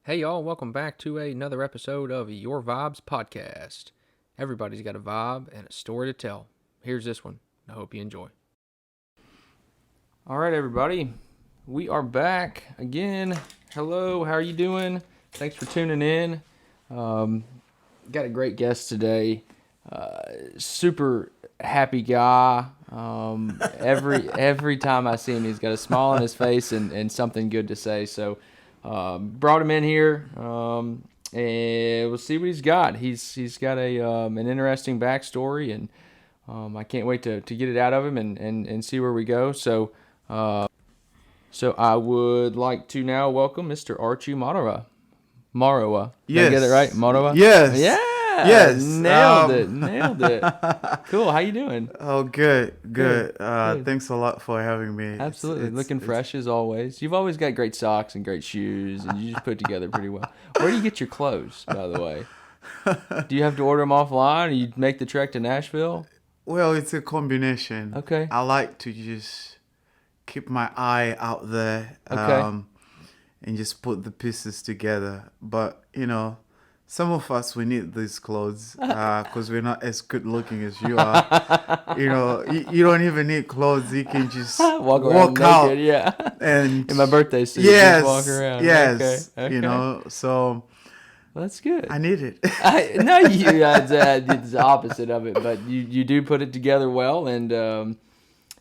Hey y'all, welcome back to another episode of Your Vibes Podcast. Everybody's got a vibe and a story to tell. Here's this one. I hope you enjoy. All right, everybody. We are back again. Hello, how are you doing? Thanks for tuning in. Got a great guest today. Super happy guy. Every time I see him, he's got a smile on his face and something good to say. So brought him in here, and we'll see what he's got. He's got an interesting backstory, and I can't wait to get it out of him and see where we go. So I would like to now welcome Mr. Archie Marowa. Marowa. Did I get it right? Marowa? Yes. Yeah. Yes. Nailed it. Cool. How you doing? Oh, good. Good. Thanks a lot for having me. Absolutely. Looking fresh as always. You've always got great socks and great shoes, and you just put together pretty well. Where do you get your clothes, by the way? Do you have to order them offline, or you make the trek to Nashville? Well, it's a combination. Okay. I like to just keep my eye out there, Okay. and just put the pieces together. But, some of us, we need these clothes because we're not as good looking as you are. You don't even need clothes. You can just walk out. naked, yeah. And In my birthday suit, yes, just walk around. yes, Okay. so Well, that's good. I need it. No, it's the opposite of it, but you do put it together well, and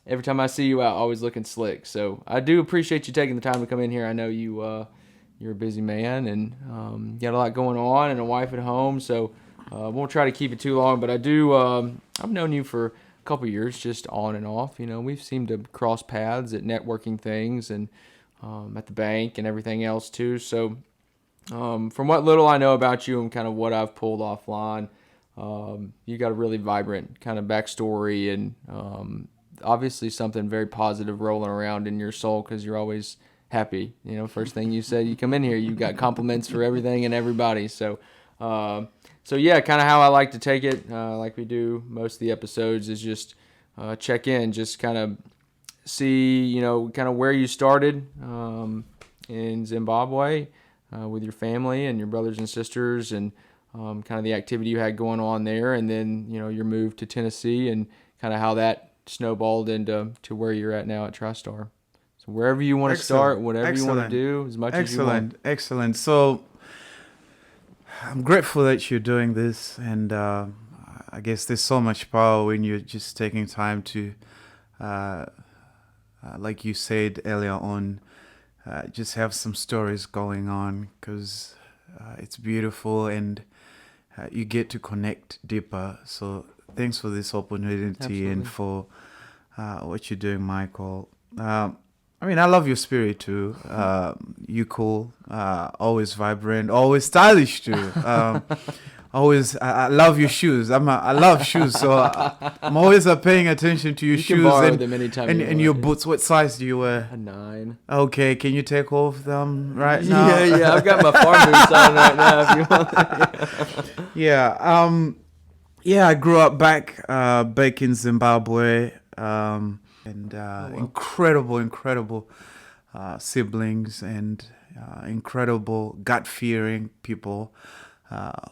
every time I see you out, always looking slick. So I do appreciate you taking the time to come in here. I know you're a busy man and got a lot going on and a wife at home, so won't try to keep it too long. But I do. I've known you for a couple of years, just on and off. We've seemed to cross paths at networking things and at the bank and everything else too. So from what little I know about you and kind of what I've pulled offline, you got a really vibrant kind of backstory and obviously something very positive rolling around in your soul because you're always happy. First thing you said, you come in here, you got compliments for everything and everybody. So yeah, kind of how I like to take it, like we do most of the episodes, is just check in, just kind of see, kind of where you started in Zimbabwe with your family and your brothers and sisters, and kind of the activity you had going on there, and then your move to Tennessee and kind of how that snowballed into where you're at now at TriStar. So wherever you want to start, whatever you want to do, as much as you want. Excellent. So I'm grateful that you're doing this, and I guess there's so much power when you're just taking time to, like you said earlier on, just have some stories going on, because it's beautiful and you get to connect deeper. So thanks for this opportunity. Absolutely. And for what you're doing, Michael. I love your spirit too. You cool, always vibrant, always stylish too. I love your shoes. I love shoes, so I'm always paying attention to your shoes. Can borrow them anytime and your boots. What size do you wear? A 9. Okay, can you take off them right now? Yeah. I've got my farm boots on right now. If you want. Yeah. I grew up back in Zimbabwe. And incredible siblings and incredible God-fearing people,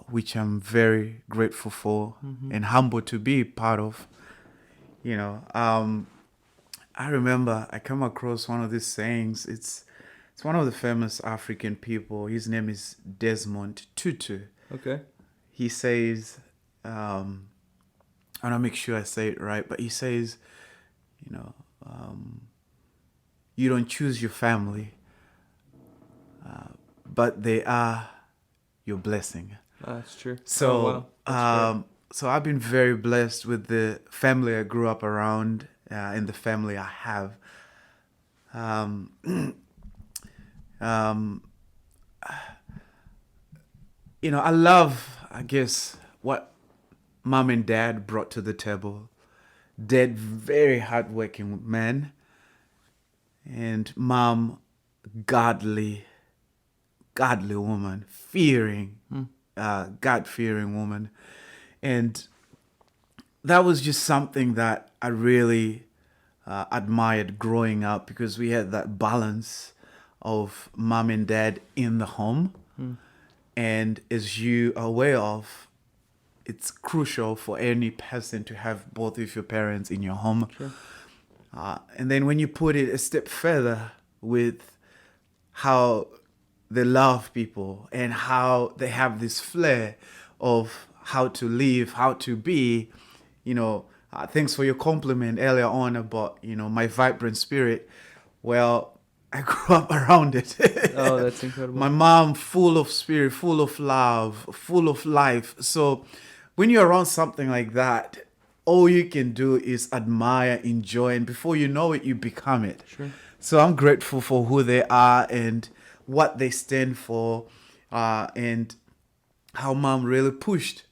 which I'm very grateful for and humbled to be part of. I remember I come across one of these sayings. It's one of the famous African people. His name is Desmond Tutu. Okay. He says, I want to make sure I say it right, but he says, you don't choose your family, but they are your blessing. That's true. So, That's so I've been very blessed with the family I grew up around and the family I have. I love, I guess, what mom and dad brought to the table. Dad, very hardworking man, and mom, godly woman, God-fearing woman, and that was just something that I really admired growing up, because we had that balance of mom and dad in the home, And as you are aware of, it's crucial for any person to have both of your parents in your home. Sure. And then when you put it a step further with how they love people and how they have this flair of how to live, how to be, thanks for your compliment earlier on about, my vibrant spirit. Well, I grew up around it. Oh, that's incredible. My mom, full of spirit, full of love, full of life. So when you're around something like that, all you can do is admire, enjoy, and before you know it, you become it. Sure. So I'm grateful for who they are and what they stand for, and how mom really pushed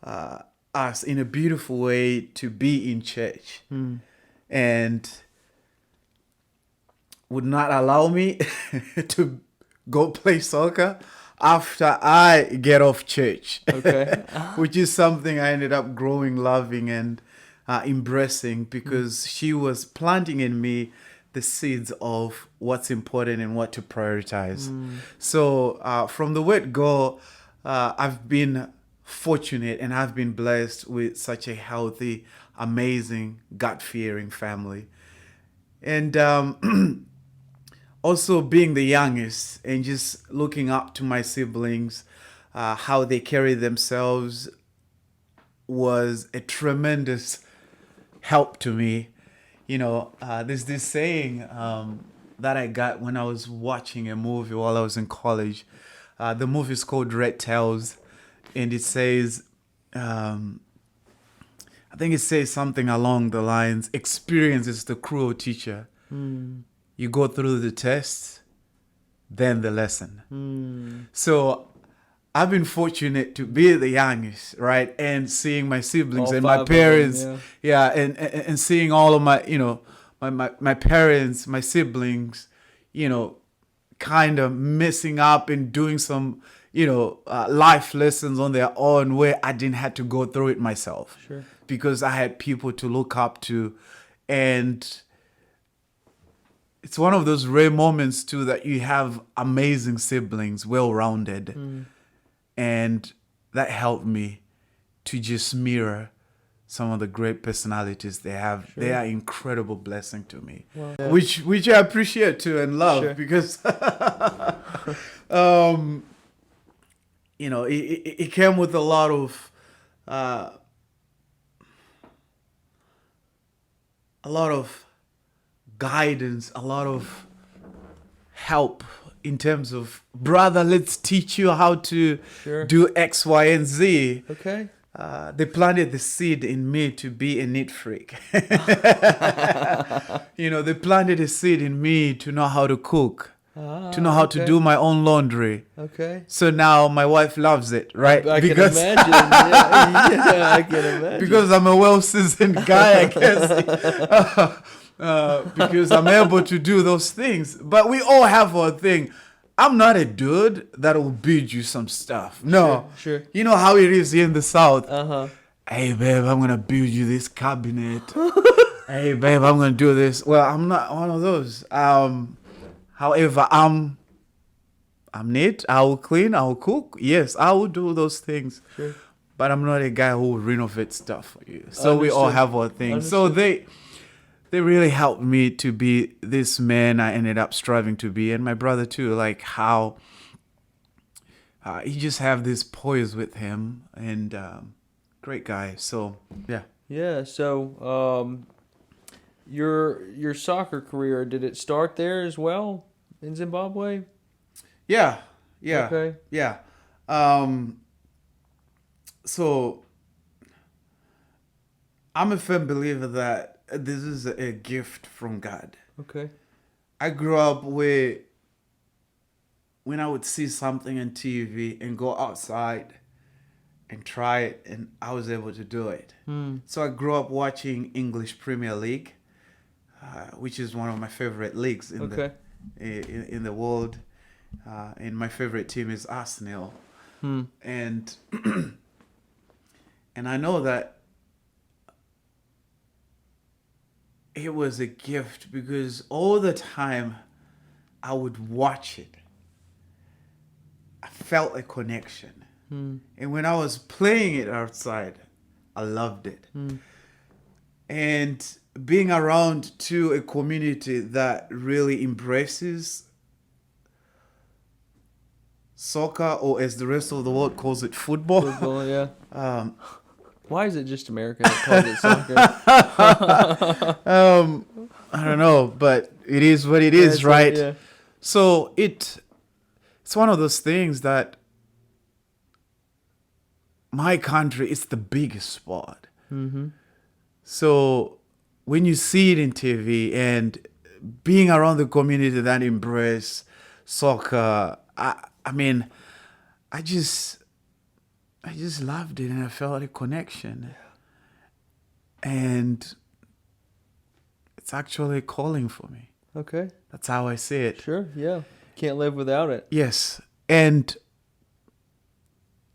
us in a beautiful way to be in church. And would not allow me to go play soccer after I get off church. Okay. Which is something I ended up growing, loving, and embracing, because she was planting in me the seeds of what's important and what to prioritize. So from the word go, I've been fortunate and I've been blessed with such a healthy, amazing, God-fearing family. And also being the youngest and just looking up to my siblings, how they carry themselves was a tremendous help to me. There's this saying that I got when I was watching a movie while I was in college. The movie is called Red Tails, and it says, I think it says something along the lines, experience is the cruel teacher. You go through the test, then the lesson. So I've been fortunate to be the youngest, right? And seeing my siblings All and five my of them, parents. yeah. And seeing all of my, my parents, my siblings, kind of messing up and doing some, life lessons on their own where I didn't have to go through it myself. Sure. Because I had people to look up to. And it's one of those rare moments too that you have amazing siblings, well-rounded. And that helped me to just mirror some of the great personalities they have. Sure. They are incredible blessing to me. Wow. Which I appreciate too and love. Sure. Because it came with a lot of guidance, a lot of help in terms of, brother, let's teach you how to Sure. do X, Y, and Z. Okay. They planted the seed in me to be a neat freak. They planted a seed in me to know how to cook, to know how to do my own laundry. Okay. So now my wife loves it, right? I can imagine. Yeah, I can imagine. Because I'm a well-seasoned guy, I guess. Because I'm able to do those things. But we all have our thing. I'm not a dude that will build you some stuff. No. Sure. You know how it is here in the South. Uh-huh. Hey, babe, I'm going to build you this cabinet. Hey, babe, I'm going to do this. Well, I'm not one of those. However, I'm neat. I will clean. I will cook. Yes, I will do those things. Sure. But I'm not a guy who will renovate stuff for you. So we all have our things. So they really helped me to be this man I ended up striving to be. And my brother too, like how he just have this poise with him, and great guy. So yeah. Yeah. So, your soccer career, did it start there as well in Zimbabwe? Yeah. Okay. Yeah. So I'm a firm believer that this is a gift from God. Okay. I grew up where when I would see something on TV and go outside and try it, and I was able to do it. So I grew up watching English Premier League, which is one of my favorite leagues in the world. And my favorite team is Arsenal. And and I know that it was a gift because all the time I would watch it. I felt a connection. Hmm. And when I was playing it outside, I loved it. Hmm. And being around to a community that really embraces soccer, or as the rest of the world calls it, football. Football, yeah. um, Why is it just America that calls it soccer? I don't know, but it is what it Yeah, is, it's right? yeah. So it's one of those things that my country is the biggest sport. Mm-hmm. So when you see it in TV and being around the community that embrace soccer, I mean, I just loved it, and I felt a connection. And it's actually a calling for me. Okay. That's how I see it. Sure. Yeah. Can't live without it. Yes. And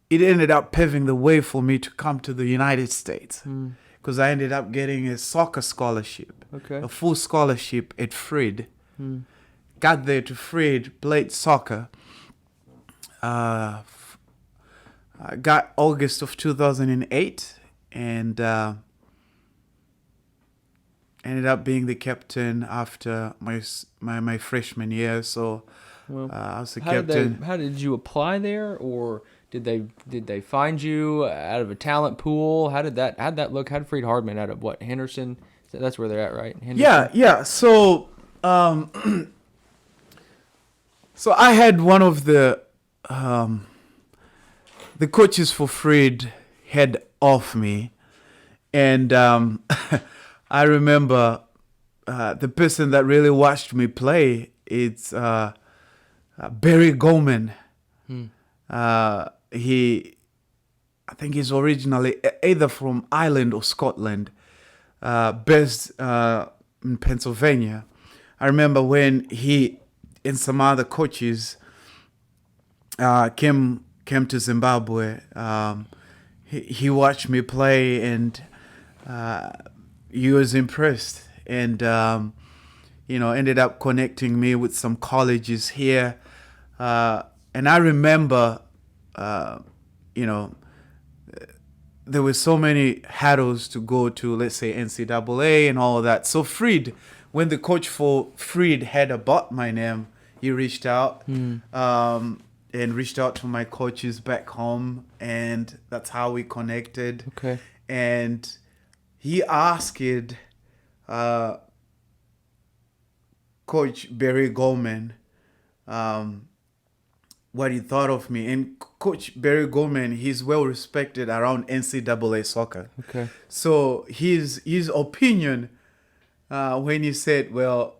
it ended up paving the way for me to come to the United States, because I ended up getting a soccer scholarship, Okay. a full scholarship at Freed. Hmm. Got there to Freed, played soccer. I got August of 2008, and ended up being the captain after my freshman year. So Well, I was the how captain. how did you apply there, or did they find you out of a talent pool? How'd that look? How did Freed Hardman out of what, Henderson? That's where they're at, right? Henderson? Yeah. So, so I had one of the coaches for Freed head off me, and I remember the person that really watched me play. It's Barry Goldman. I think he's originally either from Ireland or Scotland, based in Pennsylvania. I remember when he and some other coaches came to Zimbabwe. He watched me play, and he was impressed, and ended up connecting me with some colleges here. And I remember, there were so many hurdles to go to, let's say NCAA and all of that. So Freed, when the coach for Freed heard about my name, he reached out and reached out to my coaches back home, and that's how we connected. Okay. And he asked Coach Barry Goldman what he thought of me. And Coach Barry Goldman, he's well respected around NCAA soccer. Okay. So his opinion, when he said, well,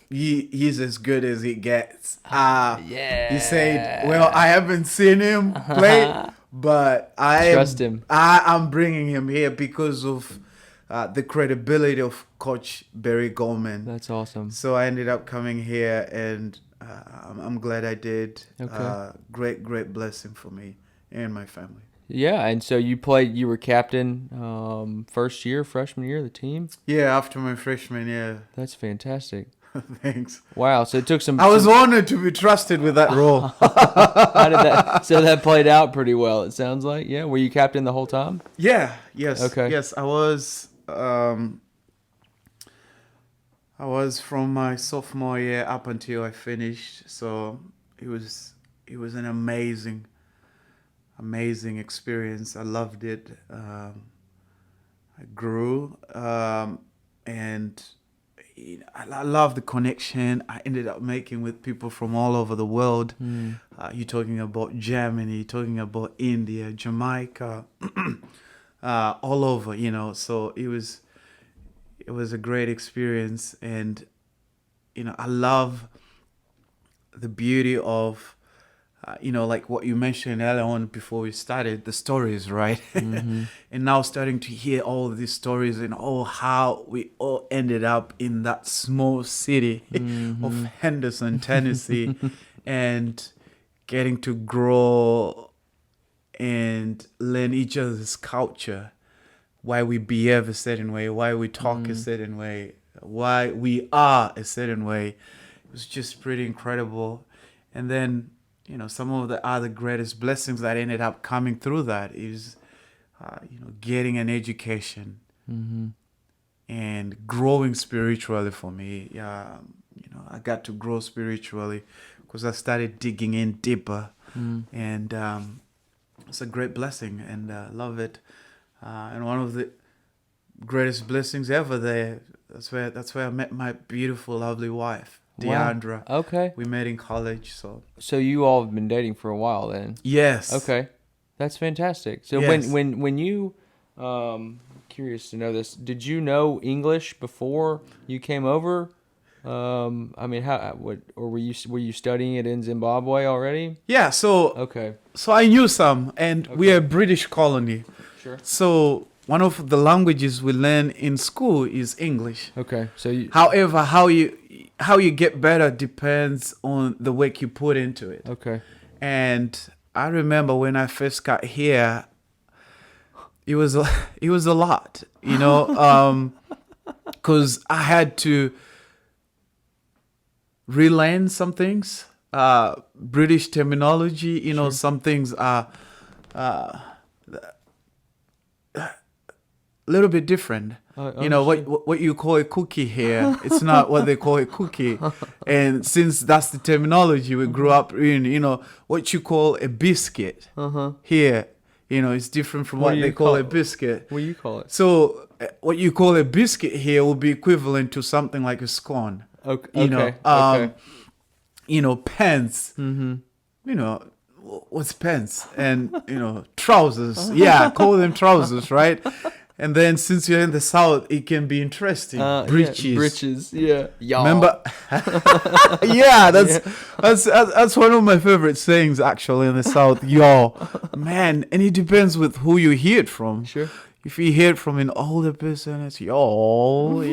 he's as good as he gets. Yeah. He said, well, I haven't seen him play, but Trust him. I'm bringing him here because of the credibility of Coach Barry Goldman. That's awesome. So I ended up coming here, and I'm glad I did. Okay. Great blessing for me and my family. Yeah, and so you were captain freshman year of the team? Yeah, after my freshman year. That's fantastic. Thanks. Wow, so it took some... I was honored to be trusted with that role. How did that... So that played out pretty well, it sounds like. Yeah, were you captain the whole time? Yeah, yes. Okay. Yes, I was... I was from my sophomore year up until I finished. So it was an amazing experience. I loved it. I grew, and I love the connection I ended up making with people from all over the world. You're talking about Germany, you're talking about India, Jamaica, all over, so it was a great experience. And I love the beauty of like what you mentioned earlier on before we started, the stories, right? Mm-hmm. And now starting to hear all of these stories and how we all ended up in that small city of Henderson, Tennessee, and getting to grow and learn each other's culture, why we behave a certain way, why we talk a certain way, why we are a certain way. was just pretty incredible. And then, some of the other greatest blessings that ended up coming through that is, getting an education and growing spiritually for me. I got to grow spiritually because I started digging in deeper. And it's a great blessing, and I love it. And one of the greatest blessings ever there. That's where I met my beautiful, lovely wife, Deandra. Wow. Okay. We met in college, So you all have been dating for a while then? Yes. Okay. That's fantastic. So Yes. when you curious to know this, did you know English before you came over? I mean, or were you studying it in Zimbabwe already? Yeah. So Okay. I knew some, and we are a British colony. Sure. So one of the languages we learn in school is English. Okay. So you. However, how you get better depends on the work you put into it. Okay. And I remember when I first got here, it was a lot, because I had to relearn some things, British terminology. Sure. Some things are a little bit different. What you call a cookie here, it's not what they call a cookie. And since that's the terminology we grew up in, what you call a biscuit here, it's different from what they call a biscuit. What do you call it? So what you call a biscuit here will be equivalent to something like a scone. Okay. Pants. What's pants? And trousers. Yeah, call them trousers, right? And then since you're in the South, it can be interesting. Breeches. Yeah, breeches. Yeah. Y'all. Remember? Yeah, that's one of my favorite sayings actually in the South. Y'all, man, and it depends with who you hear it from. Sure. If you hear it from an older person, it's y'all.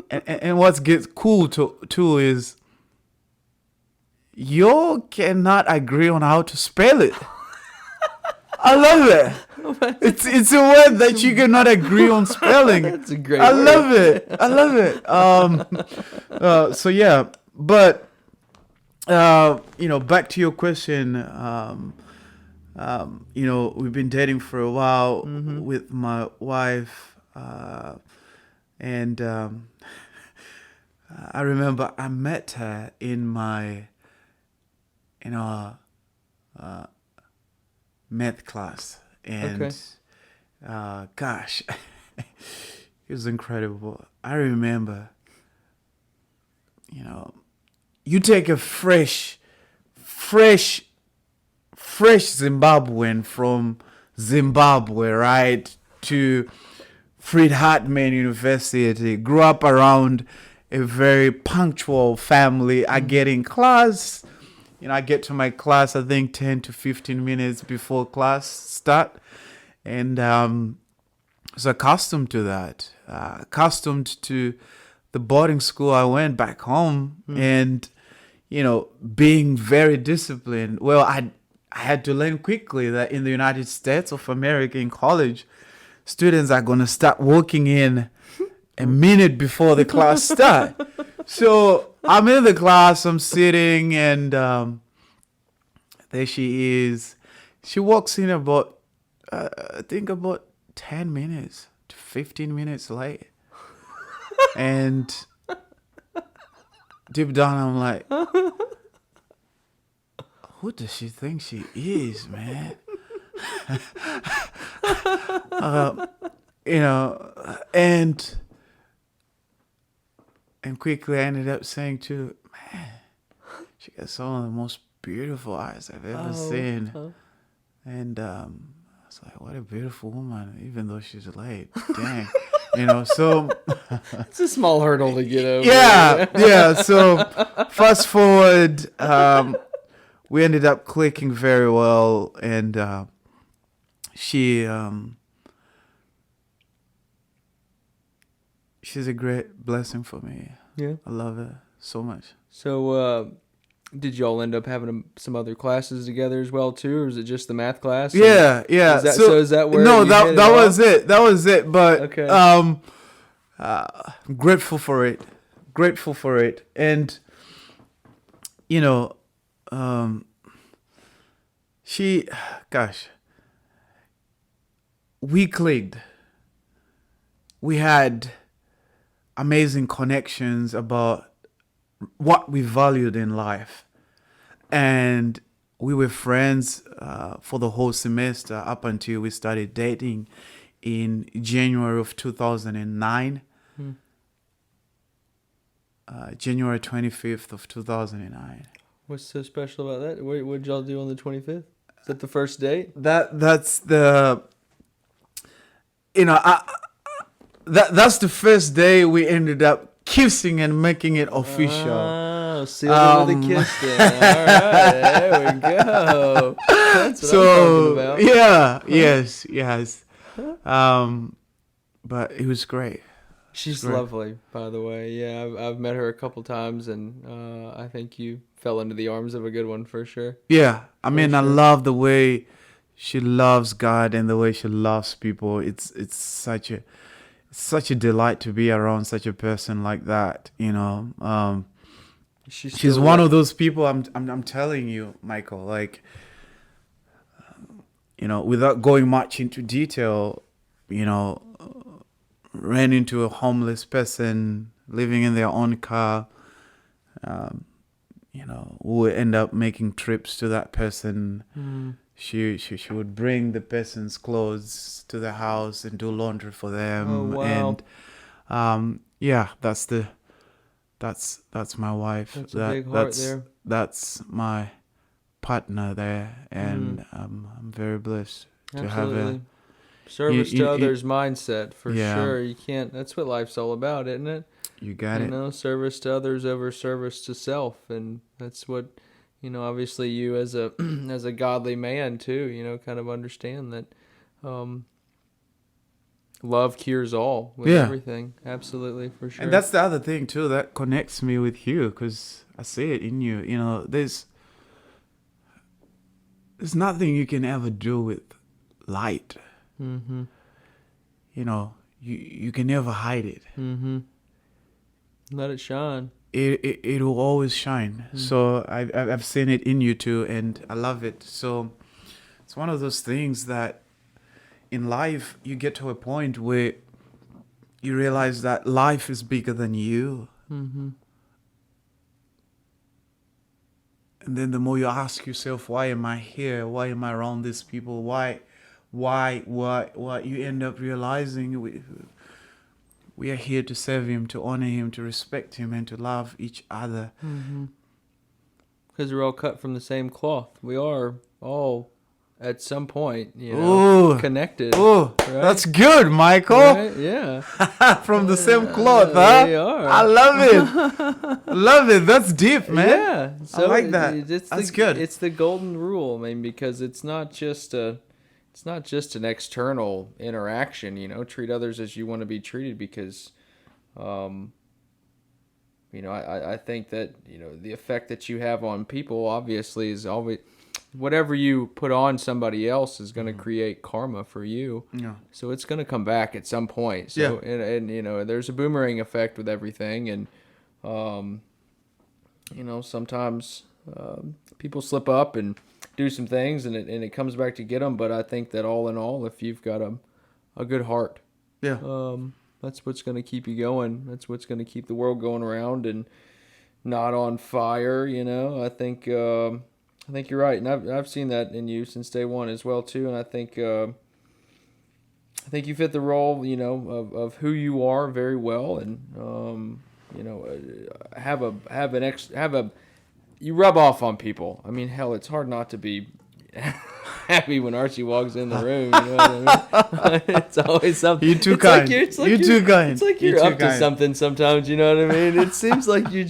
And what gets cool too is you cannot agree on how to spell it. I love it. It's a word that you cannot agree on spelling. That's a great I word. love it. So yeah, but back to your question. We've been dating for a while with my wife, and I remember I met her in our math class, and gosh, it was incredible. I remember, you take a fresh Zimbabwean from Zimbabwe, right, to Fred Hartman University, grew up around a very punctual family. I get in class, I get to my class, I think 10 to 15 minutes before class start. And I was accustomed to that, accustomed to the boarding school I went back home and, being very disciplined. Well, I had to learn quickly that in the United States of America in college, students are going to start walking in a minute before the class start. So I'm in the class, I'm sitting, and there she is. She walks in about, I think about 10 minutes to 15 minutes late. And deep down, I'm like, who does she think she is, man? And quickly I ended up saying too, man, she got some of the most beautiful eyes I've ever seen. And I was like, what a beautiful woman, even though she's late. Dang. So It's a small hurdle to get over. yeah. So fast forward, we ended up clicking very well, and she's a great blessing for me. Yeah. I love her so much. So, did y'all end up having some other classes together as well too, or is it just the math class? Yeah. Is that where? No, you hit it that off? was it. That was it. But Okay. I'm grateful for it. And you know, she, gosh, we clicked. We had amazing connections about what we valued in life. And we were friends for the whole semester up until we started dating in January of 2009. January 25th of 2009. What's so special about that? What did y'all do on the 25th? Is that the first date? That's the, that's the first day we ended up kissing and making it official. Oh, sealed it with a kiss then. All right, there we go. That's what I'm talking about. Yeah, yes. But it was great. She's lovely, by the way. Yeah, I've met her a couple times, and I think you fell into the arms of a good one for sure. Yeah, I mean, I love the way she loves God and the way she loves people. It's such a delight to be around such a person like that. She's one of those people. I'm telling you, Michael. Like, without going much into detail, ran into a homeless person living in their own car. We would end up making trips to that person. She would bring the person's clothes to the house and do laundry for them. Oh, wow. And that's my wife. That's a big heart there. That's my partner there, and I'm very blessed to have her. Service to others mindset for sure. You can't. That's what life's all about, isn't it? You got it. Service to others over service to self, and that's what obviously you as a as a godly man too. Kind of understand that love cures all with everything. Absolutely, for sure. And that's the other thing too that connects me with you, because I see it in you. There's nothing you can ever do with light. Mm-hmm. You can never hide it. Mm-hmm. Let it shine. It will always shine. Mm-hmm. So I've seen it in you too, and I love it. So it's one of those things that in life you get to a point where you realize that life is bigger than you. Mm-hmm. And then the more you ask yourself, why am I here? Why am I around these people? Why you end up realizing we are here to serve him, to honor him, to respect him, and to love each other. Because we're all cut from the same cloth. We are all at some point, connected. Oh, right? That's good, Michael. Right? Yeah. From the same cloth, huh? We are. I love it. Love it. That's deep, man. Yeah. So I like that. That's good. It's the golden rule, because it's not just an external interaction, treat others as you want to be treated, because, I think that, the effect that you have on people obviously is always, whatever you put on somebody else is going to create karma for you. Yeah. So it's going to come back at some point. So, and there's a boomerang effect with everything. And, sometimes, people slip up and do some things, and it comes back to get them. But I think that all in all, if you've got a good heart, that's what's going to keep you going. That's what's going to keep the world going around and not on fire. I think you're right, and I've seen that in you since day one as well too. And I think you fit the role, of who you are very well, and you rub off on people. I mean, hell, it's hard not to be happy when Archie walks in the room. You know what I mean? It's always something. You're too kind. It's like you're up to something sometimes. You know what I mean? It seems like you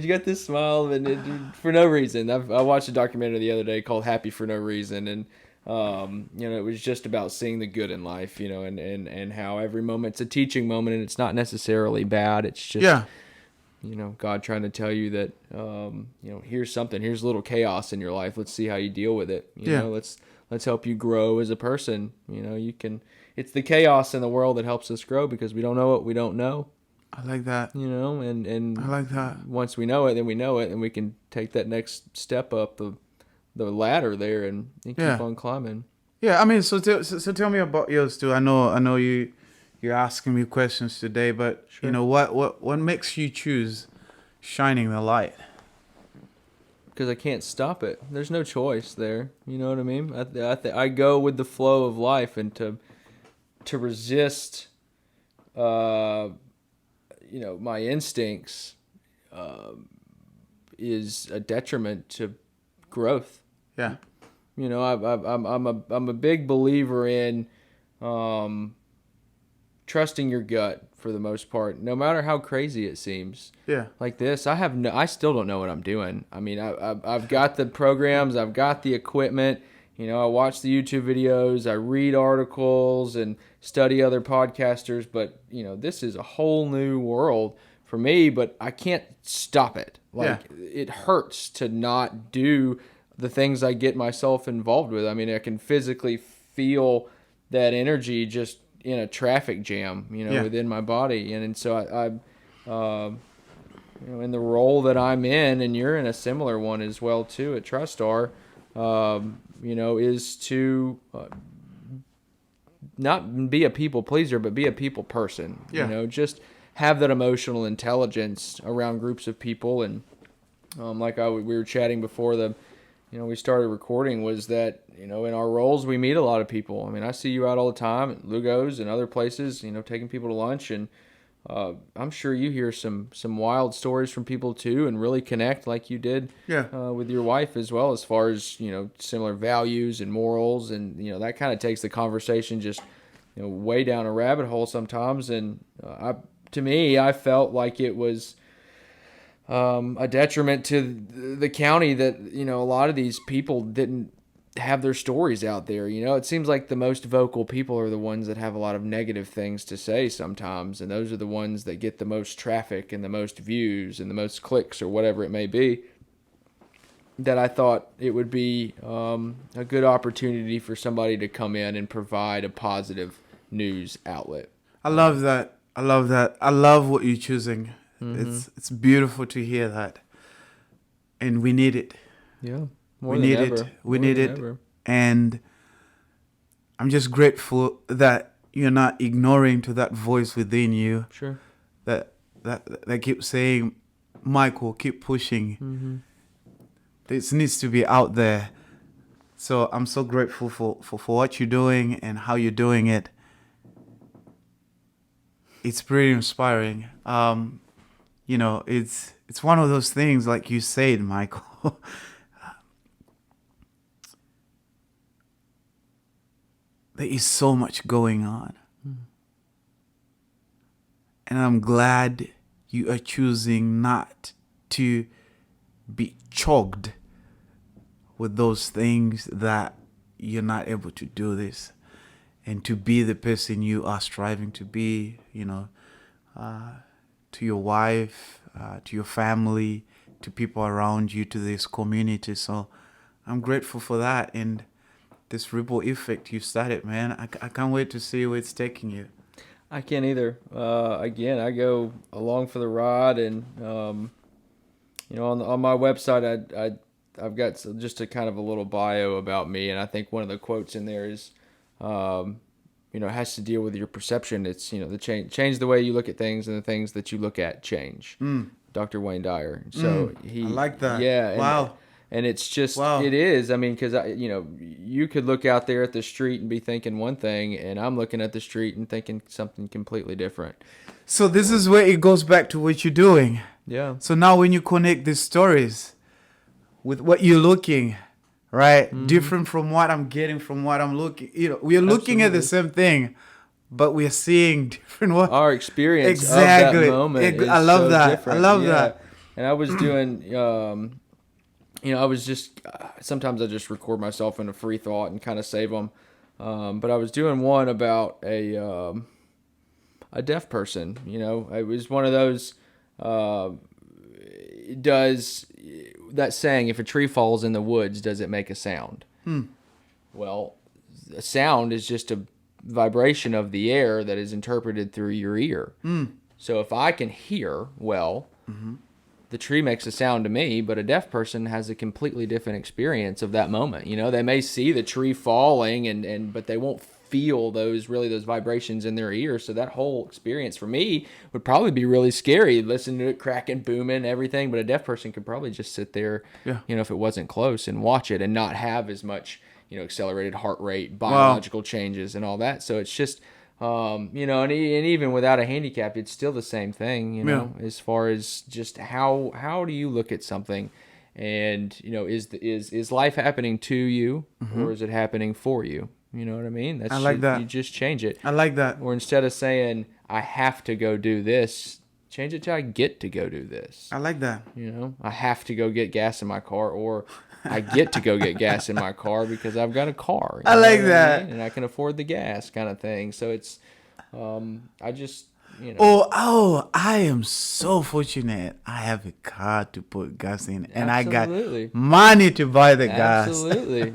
got this smile, and for no reason. I watched a documentary the other day called "Happy for No Reason," and it was just about seeing the good in life. And how every moment's a teaching moment, and it's not necessarily bad. It's just God trying to tell you that, here's a little chaos in your life. Let's see how you deal with it. Let's help you grow as a person. It's the chaos in the world that helps us grow, because we don't know what we don't know. I like that. You know, and I like that. once we know it, then we know it, and we can take that next step up the ladder there and keep on climbing. Yeah, I mean, so tell me about yours too. I know you're asking me questions today, but Sure. you know what makes you choose shining the light? Because I can't stop it. There's no choice there. You know what I mean? I go with the flow of life, and to resist, my instincts, is a detriment to growth. Yeah. You know, I'm a big believer in trusting your gut for the most part, no matter how crazy it seems. Yeah. Like this, I still don't know what I'm doing. I mean, I've got the programs, I've got the equipment. You know, I watch the YouTube videos, I read articles and study other podcasters, but this is a whole new world for me. But I can't stop it. It hurts to not do the things I get myself involved with. I mean, I can physically feel that energy just in a traffic jam, within my body. And so I in the role that I'm in, and you're in a similar one as well too at TriStar, is to not be a people pleaser, but be a people person. Yeah. Just have that emotional intelligence around groups of people. And we were chatting before we started recording, was that, in our roles, we meet a lot of people. I mean, I see you out all the time at Lugo's and other places, taking people to lunch. And I'm sure you hear some wild stories from people too, and really connect like you did with your wife as well, as far as, similar values and morals. And, that kind of takes the conversation just, way down a rabbit hole sometimes. And to me, I felt like it was a detriment to the county that, a lot of these people didn't have their stories out there. It seems like the most vocal people are the ones that have a lot of negative things to say sometimes, and those are the ones that get the most traffic and the most views and the most clicks or whatever it may be. That I thought it would be a good opportunity for somebody to come in and provide a positive news outlet. I love that. I love what you're choosing. Mm-hmm. It's beautiful to hear that, and we need it. Yeah, we need it, and I'm just grateful that you're not ignoring to that voice within you. Sure. That keeps saying, Michael, keep pushing. Mm-hmm. This needs to be out there. So I'm so grateful for what you're doing and how you're doing it. It's pretty inspiring. It's one of those things, like you said, Michael. There is so much going on. And I'm glad you are choosing not to be choked with those things that you're not able to do this, and to be the person you are striving to be, to your wife, to your family, to people around you, to this community. So I'm grateful for that, and this ripple effect you started, man. I can't wait to see where it's taking you. I can't either. Again, I go along for the ride, and on my website, I've got just a kind of a little bio about me, and I think one of the quotes in there is, it has to deal with your perception. It's the change the way you look at things, and the things that you look at change. Dr. Wayne Dyer. So I like that. Yeah. Wow. And it's just, wow. It is. I mean, because you could look out there at the street and be thinking one thing, and I'm looking at the street and thinking something completely different. So this is where it goes back to what you're doing. Yeah. So now when you connect these stories with what you're looking, right? Mm-hmm. Different from what I'm getting, from what I'm looking. We are looking at the same thing, but we are seeing different. Our experience exactly. of that moment is I love so that. different. I love that. And I was doing, I was just, sometimes I just record myself in a free thought and kind of save them. But I was doing one about a deaf person. It was one of those, does that saying, if a tree falls in the woods, does it make a sound? Well, a sound is just a vibration of the air that is interpreted through your ear. So if I can hear well, the tree makes a sound to me, but a deaf person has a completely different experience of that moment. You know, they may see the tree falling but they won't feel those vibrations in their ears. So that whole experience for me would probably be really scary, listening to it cracking, booming, everything. But a deaf person could probably just sit there, you know, if it wasn't close, and watch it and not have as much, you know, accelerated heart rate, biological changes and all that. So it's just, you know, and even without a handicap, it's still the same thing, you know, as far as just how do you look at something, and, you know, is life happening to you, or is it happening for you? You know what I mean? I like that. You just change it. I like that. Or instead of saying, I have to go do this, change it to I get to go do this. I like that. You know, I have to go get gas in my car, or I get to go get gas in my car because I've got a car. I like that. I mean? And I can afford the gas, kind of thing. So it's, I just, you know. Oh, I am so fortunate. I have a car to put gas in, and Absolutely. I got money to buy the gas.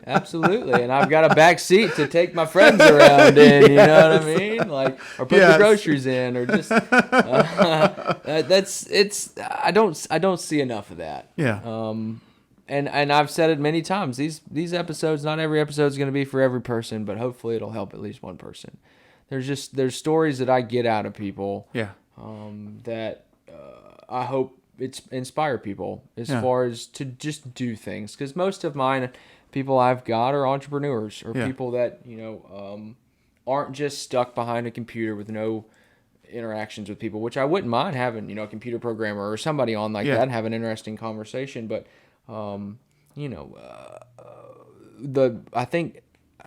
Absolutely. And I've got a back seat to take my friends around in, you know what I mean? Like, or put the groceries in, or just, I don't see enough of that. Yeah. And I've said it many times. These episodes, not every episode is going to be for every person, but hopefully it'll help at least one person. There's stories that I get out of people. Yeah. That I hope it's inspire people as far as to just do things. Because most of mine, people I've got are entrepreneurs, or people that, you know, aren't just stuck behind a computer with no interactions with people, which I wouldn't mind having, you know, a computer programmer or somebody on like that and have an interesting conversation. But you know, I think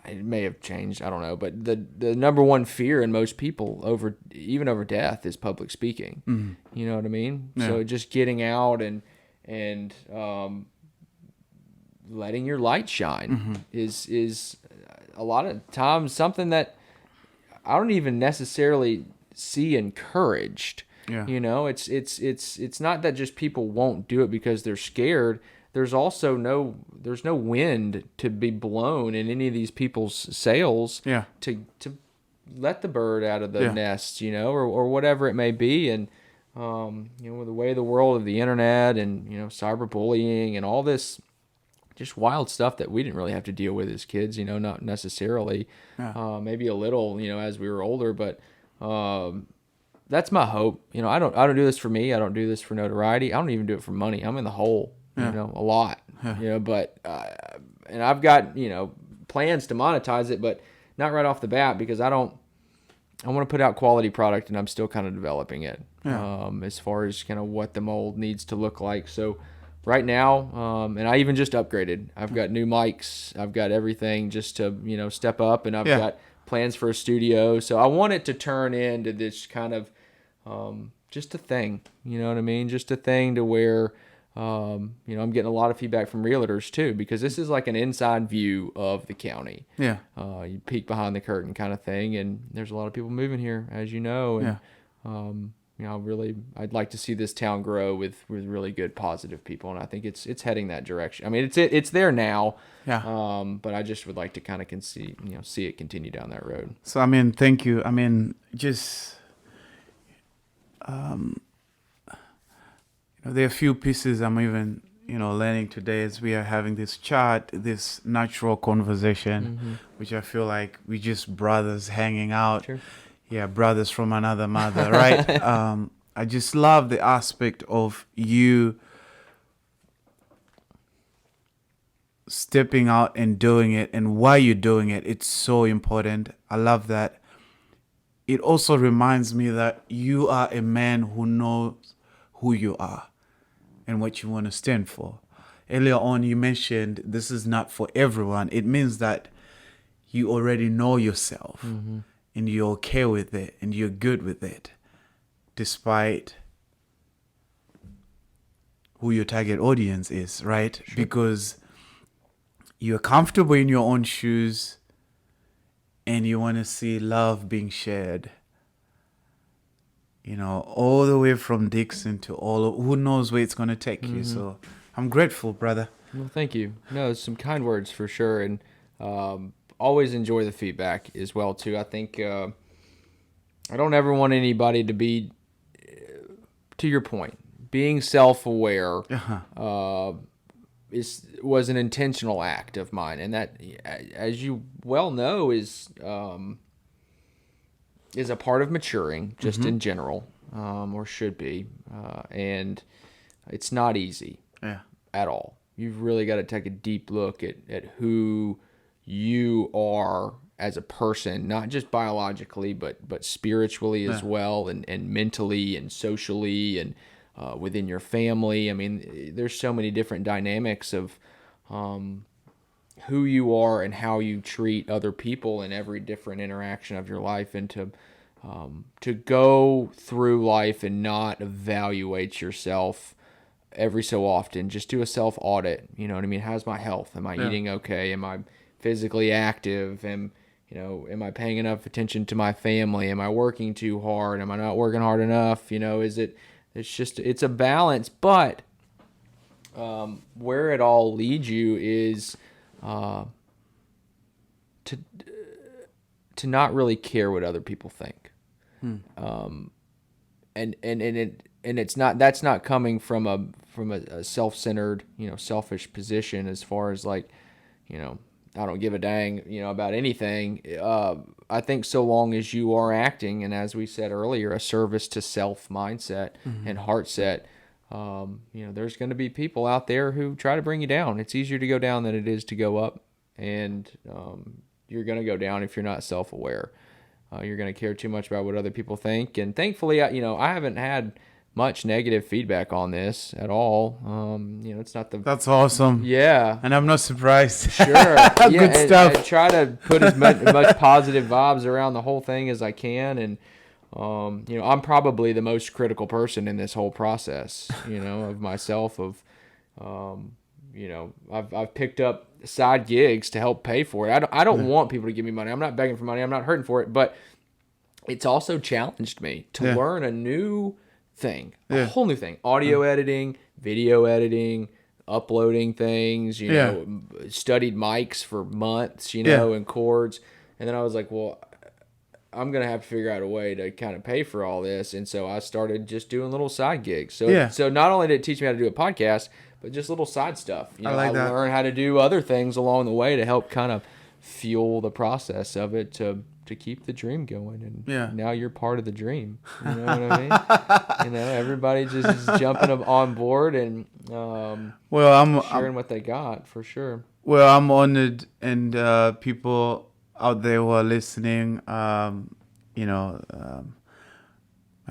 it may have changed, I don't know, but the number one fear in most people over death is public speaking. Mm-hmm. You know what I mean? Yeah. So just getting out and letting your light shine is a lot of times something that I don't even necessarily see encouraged. Yeah. You know, it's not that just people won't do it because they're scared. There's also no wind to be blown in any of these people's sails to let the bird out of the nest, you know, or whatever it may be. And, you know, with the way the world of the internet and, you know, cyberbullying and all this just wild stuff that we didn't really have to deal with as kids, you know, not necessarily, maybe a little, you know, as we were older, but, that's my hope. You know, I don't do this for me. I don't do this for notoriety. I don't even do it for money. I'm in the hole. You know, a lot, you know, but, and I've got, you know, plans to monetize it, but not right off the bat, because I want to put out quality product, and I'm still kind of developing it, as far as kind of what the mold needs to look like. So right now, and I even just upgraded, I've got new mics, I've got everything just to, you know, step up, and I've got plans for a studio. So I want it to turn into this kind of, just a thing, you know what I mean? Just a thing to where, you know, I'm getting a lot of feedback from realtors too, because this is like an inside view of the county. Yeah. You peek behind the curtain kind of thing, and there's a lot of people moving here, as you know. And, you know, I'd like to see this town grow with really good, positive people, and I think it's heading that direction. I mean, it's there now. Yeah. But I just would like to kind of see it continue down that road. So, I mean, thank you. I mean, just, there are a few pieces I'm even, you know, learning today as we are having this chat, this natural conversation, which I feel like we just brothers hanging out. Sure. Yeah, brothers from another mother, right? I just love the aspect of you stepping out and doing it, and why you're doing it. It's so important. I love that. It also reminds me that you are a man who knows who you are and what you want to stand for. Earlier on, you mentioned this is not for everyone. It means that you already know yourself, and you're okay with it, and you're good with it, despite who your target audience is, right? Sure. Because you're comfortable in your own shoes, and you want to see love being shared. You know, all the way from Dixon to who knows where it's going to take you. So I'm grateful, brother. Well, thank you. No, some kind words for sure. And always enjoy the feedback as well, too. I think I don't ever want anybody to be to your point, being self-aware Uh-huh. was an intentional act of mine, and that, as you well know, is a part of maturing, just in general, or should be, and it's not easy at all. You've really got to take a deep look at who you are as a person, not just biologically, but spiritually as well, and mentally and socially, and within your family. I mean, there's so many different dynamics of who you are and how you treat other people in every different interaction of your life, and to go through life and not evaluate yourself every so often. Just do a self audit. You know what I mean? How's my health? Am I eating okay? Am I physically active? Am I paying enough attention to my family? Am I working too hard? Am I not working hard enough? It's a balance, but where it all leads you is to not really care what other people think. And that's not coming from a self-centered, selfish position, as far as like, I don't give a dang, about anything. I think so long as you are acting, and as we said earlier, a service to self mindset and heart set, there's going to be people out there who try to bring you down. It's easier to go down than it is to go up, and you're going to go down if you're not self-aware. You're going to care too much about what other people think, and thankfully, I haven't had much negative feedback on this at all. It's not the... That's awesome. Yeah. And I'm not surprised. Sure. Good stuff. I try to put as much positive vibes around the whole thing as I can. And, I'm probably the most critical person in this whole process, of myself, I've picked up side gigs to help pay for it. I don't want people to give me money. I'm not begging for money. I'm not hurting for it, but it's also challenged me to learn a new thing, a whole new thing: audio editing, video editing, uploading things. Studied mics for months, and chords, and then I was like, well, I'm gonna have to figure out a way to kind of pay for all this, and so I started just doing little side gigs. So not only did it teach me how to do a podcast, but just little side stuff. I learned how to do other things along the way to help kind of fuel the process of it to keep the dream going. And now you're part of the dream. You know what I mean? Everybody just is jumping on board and sharing what they got, for sure. Well, I'm honored, and people out there who are listening, my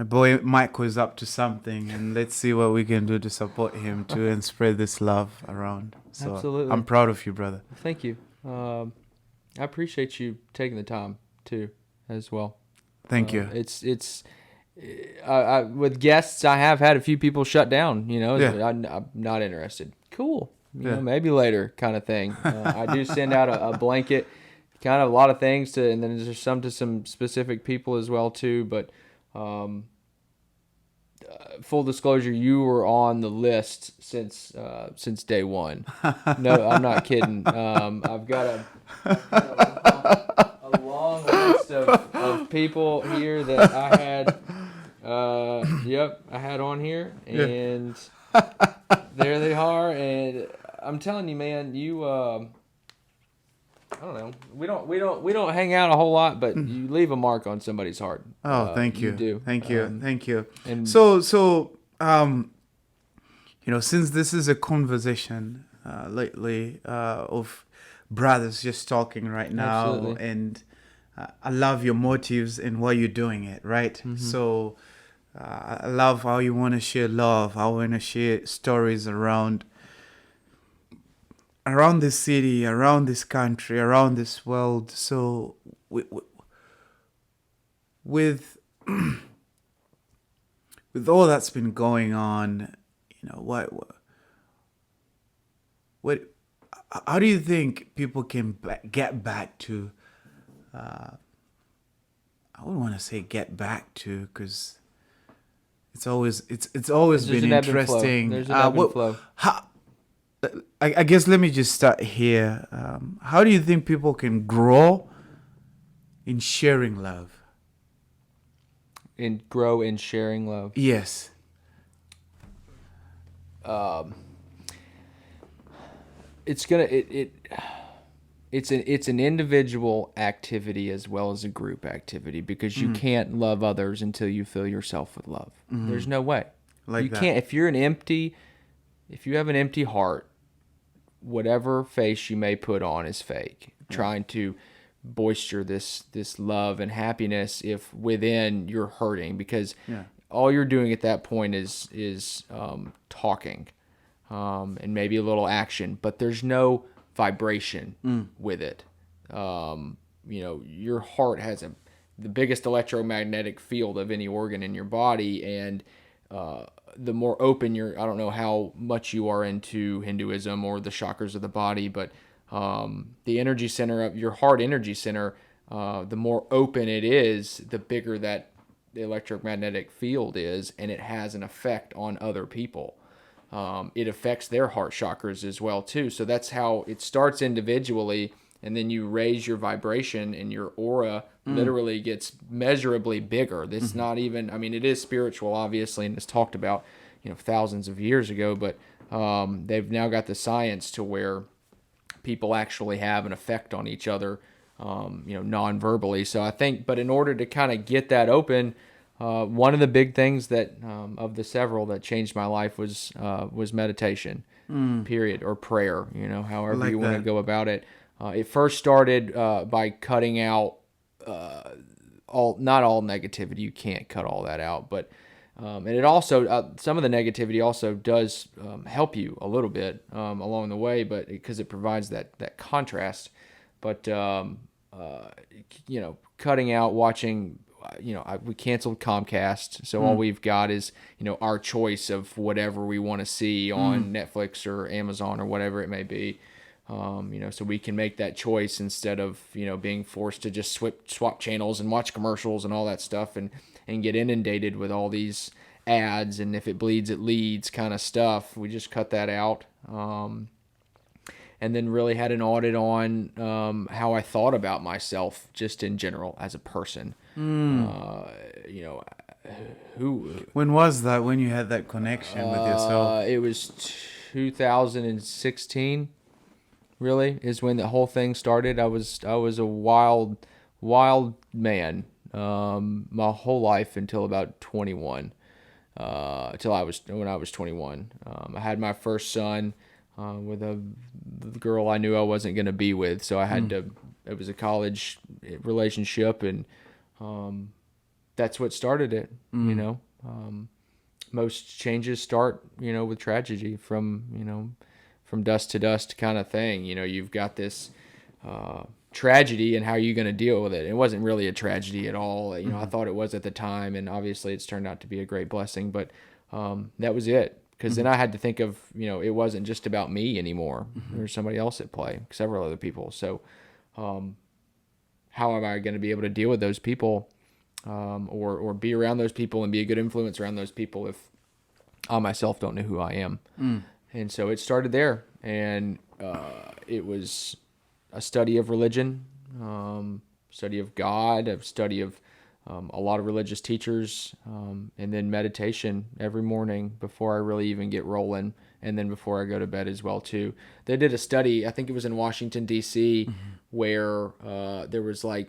boy Mike was up to something, and let's see what we can do to support him too and spread this love around. So absolutely. I'm proud of you, brother. Thank you. I appreciate you taking the time too, as well. Thank you. It's with guests, I have had a few people shut down. I'm not interested. Cool. Maybe later, kind of thing. I do send out a blanket, kind of a lot of things and then there's some to some specific people as well too. But full disclosure, you were on the list since day one. No, I'm not kidding. I've got a long list of people here that I had. I had on here, and there they are. And I'm telling you, man, you. I don't know. We don't hang out a whole lot, but you leave a mark on somebody's heart. Oh, thank you. You do. Thank you. And so since this is a conversation lately of brothers just talking right now, absolutely. And I love your motives and why you're doing it, right? Mm-hmm. So I love how you want to share love, how you want to share stories around this city, around this country, around this world. So with all that's been going on, how do you think people can get back to? I wouldn't want to say get back to, because it's always been interesting. There's an ebb and flow. I guess let me just start here. How do you think people can grow in sharing love? And grow in sharing love? Yes. it's gonna it's an individual activity as well as a group activity, because you can't love others until you fill yourself with love. There's no way. Like You that. can't if you have an empty heart, whatever face you may put on is fake. Trying to boister this love and happiness if within you're hurting, because all you're doing at that point is talking, and maybe a little action, but there's no vibration with it. Your heart has the biggest electromagnetic field of any organ in your body, and the more open I don't know how much you are into Hinduism or the chakras of the body, but the energy center of your heart, energy center, the more open it is, the bigger that the electromagnetic field is, and it has an effect on other people. It affects their heart chakras as well too. So that's how it starts individually, and then you raise your vibration, and your aura literally gets measurably bigger. This not even, I mean, it is spiritual, obviously, and it's talked about, thousands of years ago, but they've now got the science to where people actually have an effect on each other, non-verbally. So I think, but in order to kind of get that open, one of the big things that, of the several that changed my life was meditation, period, or prayer, however Like you want to that. go about it. It first started by cutting out not all negativity. You can't cut all that out, but and it also some of the negativity also does help you a little bit along the way, but because it provides that contrast. But cutting out watching. We canceled Comcast, so all we've got is our choice of whatever we want to see on Netflix or Amazon or whatever it may be. So we can make that choice instead of being forced to just swap channels and watch commercials and all that stuff, and get inundated with all these ads, and if it bleeds it leads kind of stuff. We just cut that out, and then really had an audit on how I thought about myself just in general as a person. When was that? When you had that connection with yourself? It was 2016. Really, is when the whole thing started. I was a wild man my whole life until about 21. When I was 21. I had my first son with a girl I knew I wasn't going to be with, so I had to. It was a college relationship, and that's what started it. Most changes start with tragedy, from dust to dust kind of thing. You've got this tragedy, and how are you going to deal with it? It wasn't really a tragedy at all. I thought it was at the time, and obviously it's turned out to be a great blessing, but that was it. Because then I had to think of, it wasn't just about me anymore. There was somebody else at play, several other people. So how am I going to be able to deal with those people, or be around those people and be a good influence around those people if I myself don't know who I am? And so it started there, and it was a study of religion, study of God, a study of a lot of religious teachers, and then meditation every morning before I really even get rolling, and then before I go to bed as well too. They did a study, I think it was in Washington, D.C., where there was like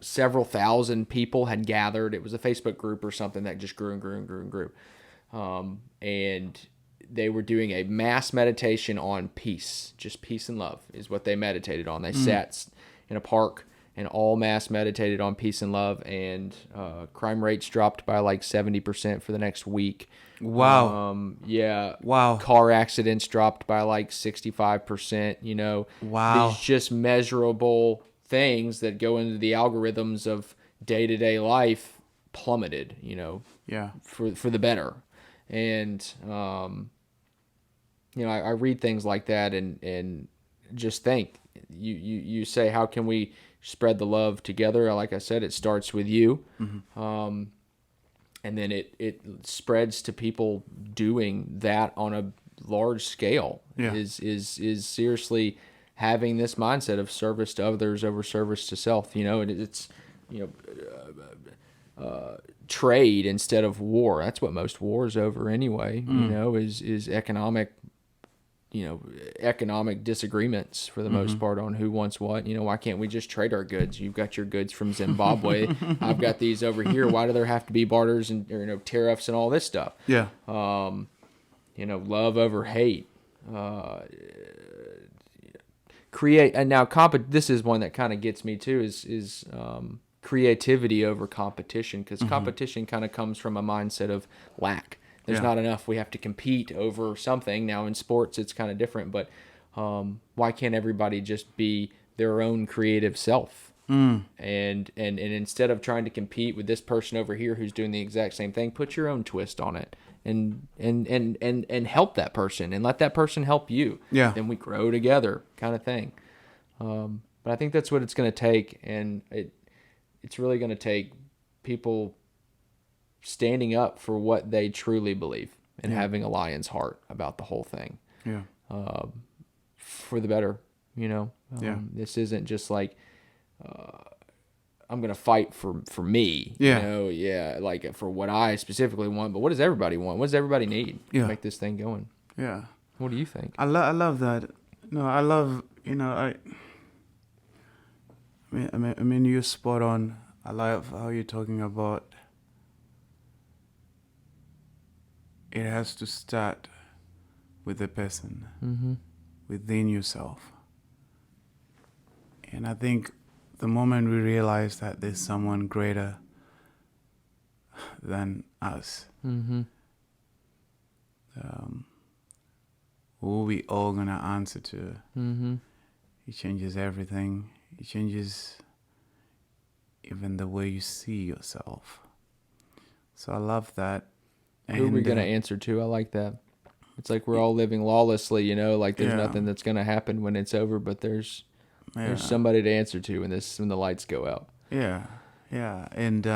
several thousand people had gathered. It was a Facebook group or something that just grew and grew and grew and grew. And they were doing a mass meditation on peace. Just peace and love is what they meditated on. They sat in a park and all mass meditated on peace and love, and crime rates dropped by like 70% for the next week. Wow. Yeah. Wow. Car accidents dropped by like 65%, Wow. These just measurable things that go into the algorithms of day-to-day life plummeted, Yeah. for the better. And I read things like that and just think, you say, how can we spread the love together? Like I said, it starts with you, and then it spreads to people doing that on a large scale. Yeah. Is seriously having this mindset of service to others over service to self. And it's trade instead of war. That's what most wars over anyway, is economic, economic disagreements for the most part on who wants what. Why can't we just trade our goods? You've got your goods from Zimbabwe. I've got these over here. Why do there have to be barters and tariffs and all this stuff? Yeah. Love over hate. Create, and now this is one that kind of gets me too, is creativity over competition, because competition kind of comes from a mindset of lack. There's not enough. We have to compete over something. Now in sports, it's kind of different, but why can't everybody just be their own creative self? And instead of trying to compete with this person over here who's doing the exact same thing, put your own twist on it, and help that person, and let that person help you. Yeah. Then we grow together, kind of thing. But I think that's what it's going to take, and it's really going to take people standing up for what they truly believe and having a lion's heart about the whole thing. Yeah. For the better, This isn't just like, I'm going to fight for me, like for what I specifically want, but what does everybody want? What does everybody need to make this thing going? Yeah. What do you think? I love that. No, I love, I mean, you're spot on. I love how you're talking about it has to start with the person, within yourself. And I think the moment we realize that there's someone greater than us, who we all gonna answer to, it changes everything. It changes even the way you see yourself. So I love that. Who are we going to answer to? I like that. It's like we're all living lawlessly, like there's nothing that's going to happen when it's over, but there's somebody to answer to when the lights go out. Yeah. Yeah. And,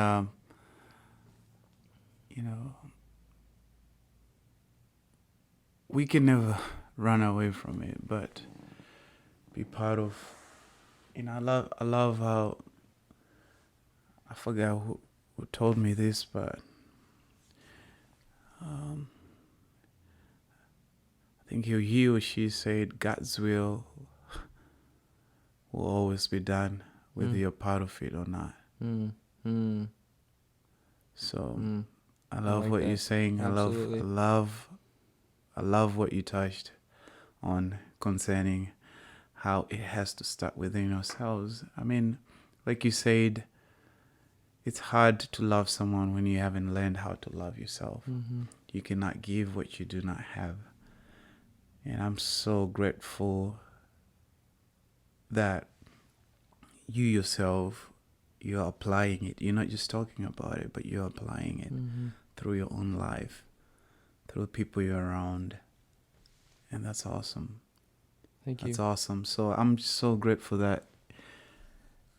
we can never run away from it, but be part of, I love how, I forgot who told me this, but I think he or she said God's will always be done, whether you're part of it or not. So I love what you're saying. Absolutely. I love what you touched on concerning how it has to start within ourselves. I mean, like you said, it's hard to love someone when you haven't learned how to love yourself. You cannot give what you do not have. And I'm so grateful that you yourself, you're applying it. You're not just talking about it, but you're applying it through your own life, through the people you're around. And that's awesome. Thank you. That's awesome. So I'm just so grateful that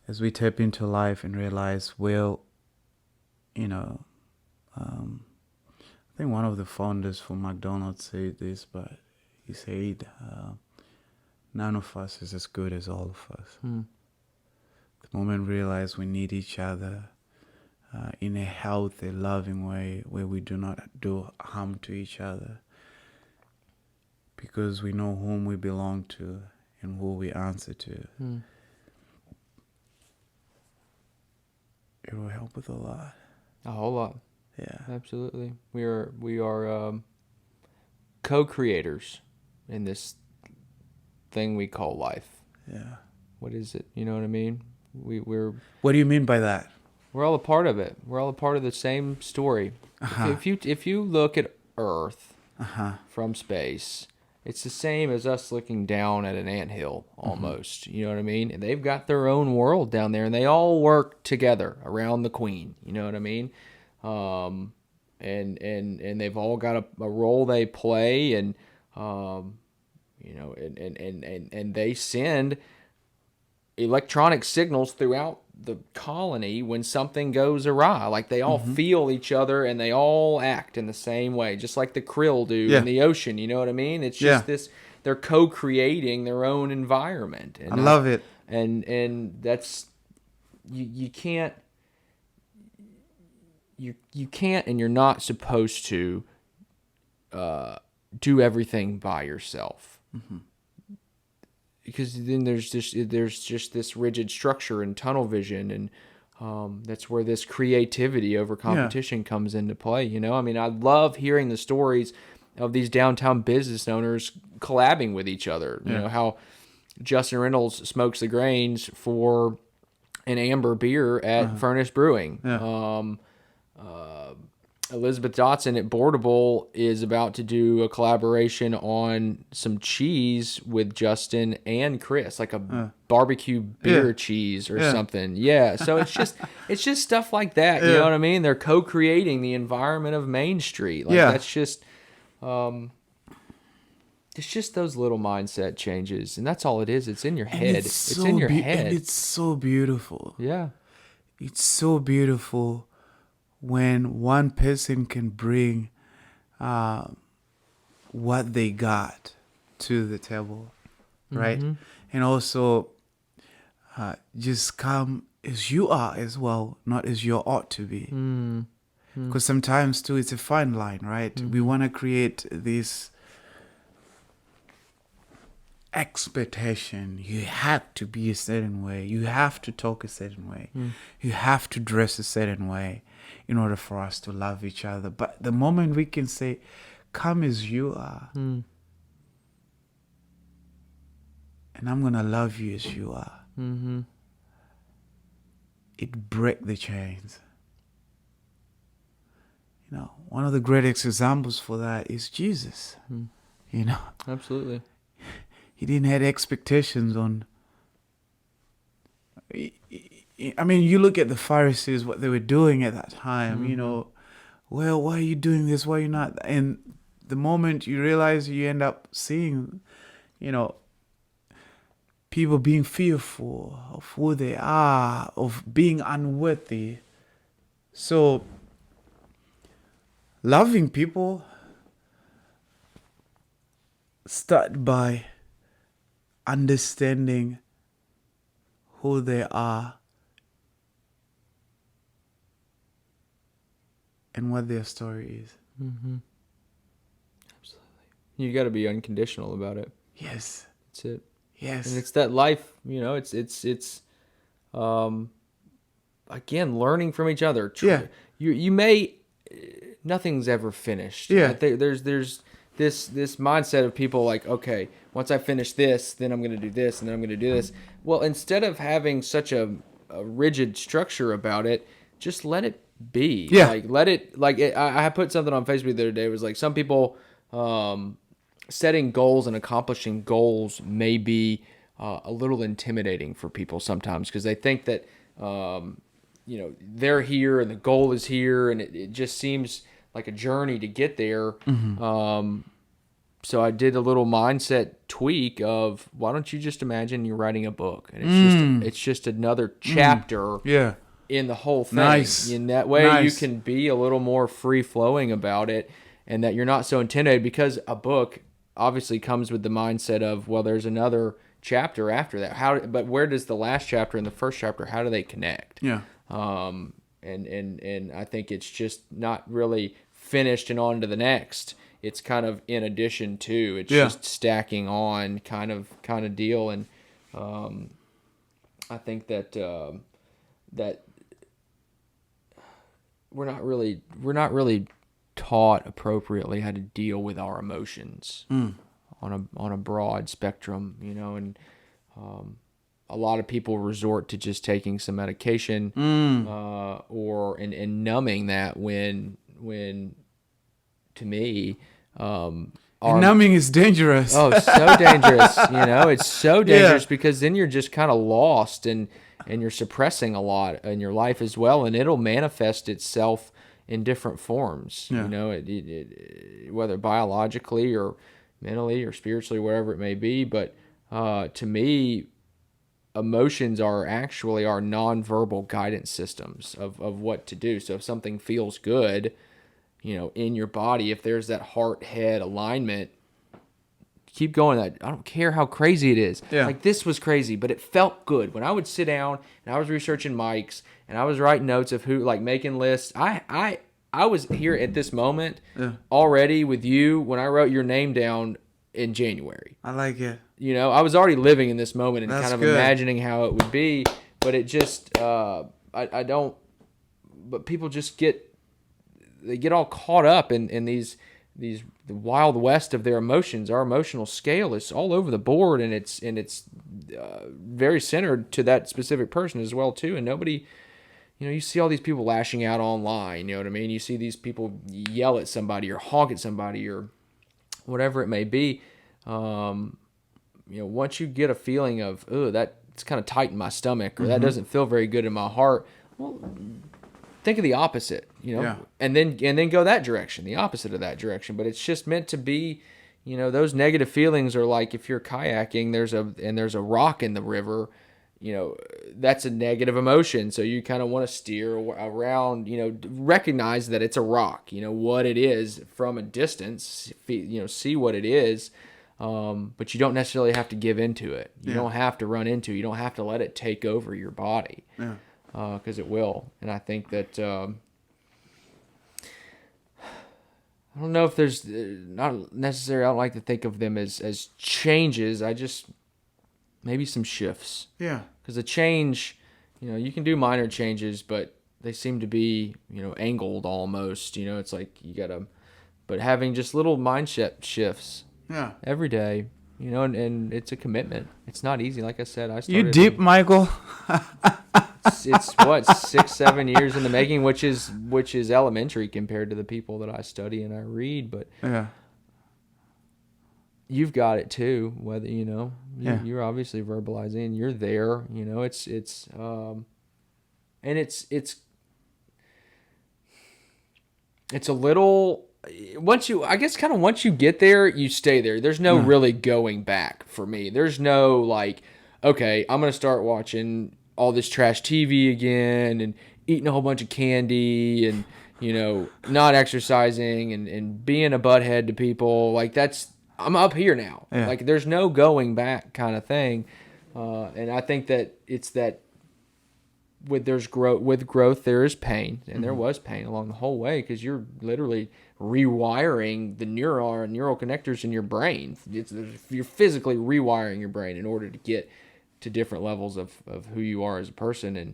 as we tap into life and realize, I think one of the founders for McDonald's said this, but he said, none of us is as good as all of us. The moment we realize we need each other in a healthy, loving way where we do not do harm to each other, because we know whom we belong to and who we answer to. It will help with a lot. A whole lot. Yeah. Absolutely. We are co-creators in this thing we call life. Yeah. What is it? You know what I mean? We're What do you mean by that? We're all a part of it. We're all a part of the same story. If you look at Earth from space, it's the same as us looking down at an anthill almost. You know what I mean? And they've got their own world down there, and they all work together around the queen. You know what I mean? And they've all got a role they play, and and they send electronic signals throughout the colony when something goes awry. Like they all feel each other and they all act in the same way, just like the krill do in the ocean. You know what I mean? It's just this, they're co-creating their own environment. And I love it. And that's, you can't you can't and you're not supposed to do everything by yourself. Mm-hmm. Because then there's just this rigid structure and tunnel vision, and that's where this creativity over competition comes into play. You know, I mean, I love hearing the stories of these downtown business owners collabing with each other. You know, how Justin Reynolds smokes the grains for an amber beer at Furnace Brewing. Elizabeth Dotson at Boardable is about to do a collaboration on some cheese with Justin and Chris, like a barbecue beer cheese or something. Yeah, so it's just stuff like that. You know what I mean? They're co-creating the environment of Main Street. Like that's just it's just those little mindset changes, and that's all it is. It's in your head. It's in your head. And it's so beautiful. Yeah. It's so beautiful when one person can bring what they got to the table, right? Mm-hmm. And also just come as you are as well, not as you ought to be. Because sometimes, too, it's a fine line, right? Mm-hmm. We want to create this expectation. You have to be a certain way. You have to talk a certain way. You have to dress a certain way in order for us to love each other. But the moment we can say, come as you are, and I'm going to love you as you are, it breaks the chains. You know, one of the greatest examples for that is Jesus. You know? Absolutely. He didn't have expectations on... I mean, you look at the Pharisees, what they were doing at that time, you know, well, why are you doing this? Why are you not? And the moment you realize, you end up seeing, you know, people being fearful of who they are, of being unworthy. So, loving people start by understanding who they are and what their story is. Absolutely. You got to be unconditional about it. Yes. That's it. Yes. And it's that life, you know, it's again, learning from each other. You may, nothing's ever finished. Yeah. I think there's this mindset of people like, okay, once I finish this, then I'm going to do this, and then I'm going to do this. Well, instead of having such a rigid structure about it, just let it be. Yeah. Like, let it, like, I put something on Facebook the other day. It was like, some people setting goals and accomplishing goals may be a little intimidating for people sometimes, because they think that, you know, they're here and the goal is here, and it just seems like a journey to get there. So I did a little mindset tweak of, why don't you just imagine you're writing a book, and it's just another chapter in the whole thing. Nice. In that way, you can be a little more free flowing about it, and that you're not so intimidated, because a book obviously comes with the mindset of, well, there's another chapter after that. But where does the last chapter and the first chapter, how do they connect? Yeah. And I think it's just not really finished and on to the next. It's kind of in addition to. It's just stacking on kind of deal. And I think that that we're not really taught appropriately how to deal with our emotions on a broad spectrum, you know, and a lot of people resort to just taking some medication or numbing that when to me numbing is dangerous. Oh, so dangerous. You know, it's so dangerous because then you're just kind of lost and you're suppressing a lot in your life as well, and it'll manifest itself in different forms. You know, it whether biologically or mentally or spiritually, whatever it may be. But to me, emotions are actually our nonverbal guidance systems of what to do. So if something feels good, you know, in your body, if there's that heart-head alignment, keep going. I don't care how crazy it is. Yeah. Like, this was crazy, but it felt good. When I would sit down and I was researching mics and I was writing notes of who, like, making lists, I was here at this moment already with you when I wrote your name down in January. I like it. You know, I was already living in this moment and That's kind of good. imagining how it would be, but it just, I don't, but people just they get all caught up in these the wild west of their emotions. Our emotional scale is all over the board, and it's very centered to that specific person as well too. And nobody, you know, you see all these people lashing out online. You know what I mean? You see these people yell at somebody or honk at somebody or whatever it may be. You know, once you get a feeling of, oh, that's kind of tight in my stomach, or that doesn't feel very good in my heart, well, think of the opposite, you know, and then go that direction, the opposite of that direction. But it's just meant to be, you know, those negative feelings are like if you're kayaking, there's a rock in the river, you know, that's a negative emotion. So you kind of want to steer around, you know, recognize that it's a rock, you know, what it is from a distance, you know, see what it is. But you don't necessarily have to give into it. You don't have to run into it. You don't have to let it take over your body. Because it will. And I think that I don't know if there's not necessarily, I don't like to think of them as changes. I just, maybe some shifts. Yeah. Because a change, you know, you can do minor changes, but they seem to be, you know, angled almost. You know, it's like you got to, but having just little mindset shifts every day, you know, and it's a commitment. It's not easy. Like I said, I started. You deep, Michael. It's what, 6-7 years in the making, which is elementary compared to the people that I study and I read. But you've got it too. Whether you know, you're obviously verbalizing. You're there. You know, it's a little. Once you get there, you stay there. There's no really going back for me. There's no like, okay, I'm gonna start watching all this trash TV again and eating a whole bunch of candy and, you know, not exercising and being a butthead to people. Like, I'm up here now. Like, there's no going back kind of thing. And I think that it's that with growth, there is pain, and there was pain along the whole way, because you're literally rewiring the neural connectors in your brain. You're physically rewiring your brain in order to get to different levels of who you are as a person. And